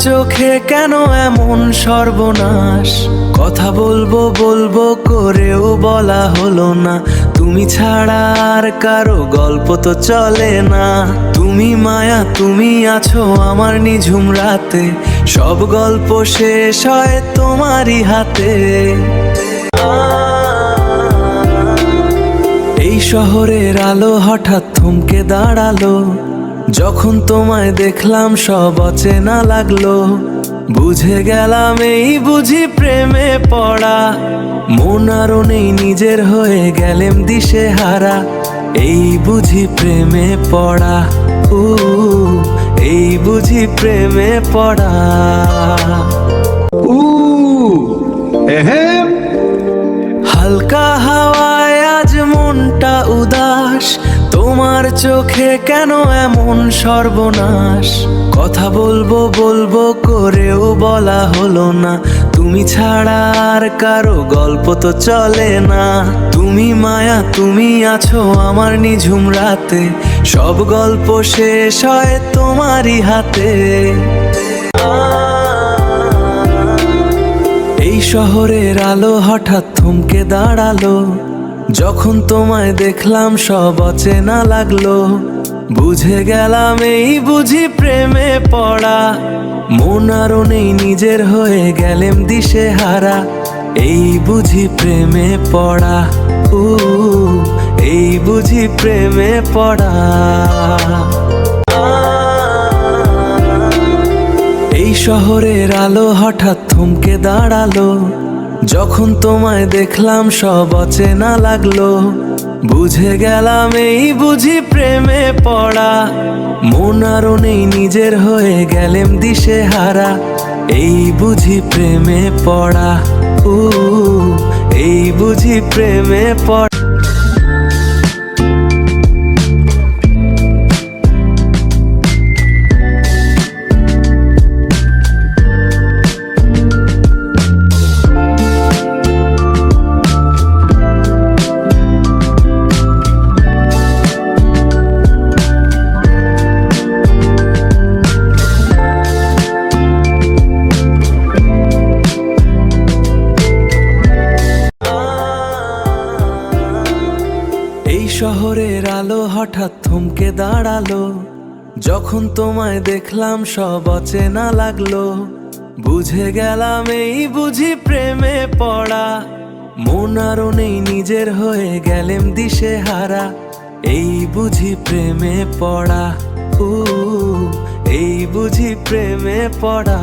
চোখে কেন এমন সর্বনাশ? কথা বলবো বলবো করেও বলা হলো না। তুমি ছাড়া আর কারো গল্প তো চলে না। তুমি মায়া, তুমি আছো আমার নিঝুম রাতে। সব গল্প শেষ হয় তোমারই হাতে। এই শহরের আলো হঠাৎ থমকে দাঁড়ালো, যখন তোমায় দেখলাম সব অচেনা লাগলো। বুঝে গেলাম এই বুঝি প্রেমে পড়া। মন আরো নেই নিজের, হয়ে গেলেম দিশে হারা। এই বুঝি প্রেমে পড়া, এই বুঝি প্রেমে পড়া। হালকা হাওয়ায় আজ মনটা উদাস, তোমার চোখে কেন এমন সর্বনাশ? কথা বলবো বলবো করেও বলা হলো না। তুমি ছাড়া আর কারো গল্প তো চলে না। তুমি মায়া, তুমি আছো আমার নিঝুম রাতে। সব গল্প শেষ হয় তোমারই হাতে। এই শহরের আলো হঠাৎ থমকে দাঁড়ালো, যখন তোমায় দেখলাম সব অচেনা লাগলো। বুঝে গেলাম এই বুঝি প্রেমে পড়া। মন আরো নেই নিজের, হয়ে গেলেম দিশে হারা। এই বুঝি প্রেমে পড়া, এই বুঝি প্রেমে পড়া। এই শহরের আলো হঠাৎ থমকে দাঁড়ালো, যখন তোমায় দেখলাম সব অচেনা লাগলো। বুঝে গেলাম এই বুঝি প্রেমে পড়া। মন আরো নেই নিজের, হয়ে গেলেম দিশে হারা। এই বুঝি প্রেমে পড়া, এই বুঝি প্রেমে পড়া। এই শহরের আলো হঠাৎ থমকে দাঁড়ালো, যখন তোমায় দেখলাম সব অচেনা লাগলো। বুঝে গেলাম এই বুঝি প্রেমে পড়া। মন আরো নেই নিজের, হয়ে গেলেম দিশে হারা। এই বুঝি প্রেমে পড়া, এই বুঝি প্রেমে পড়া।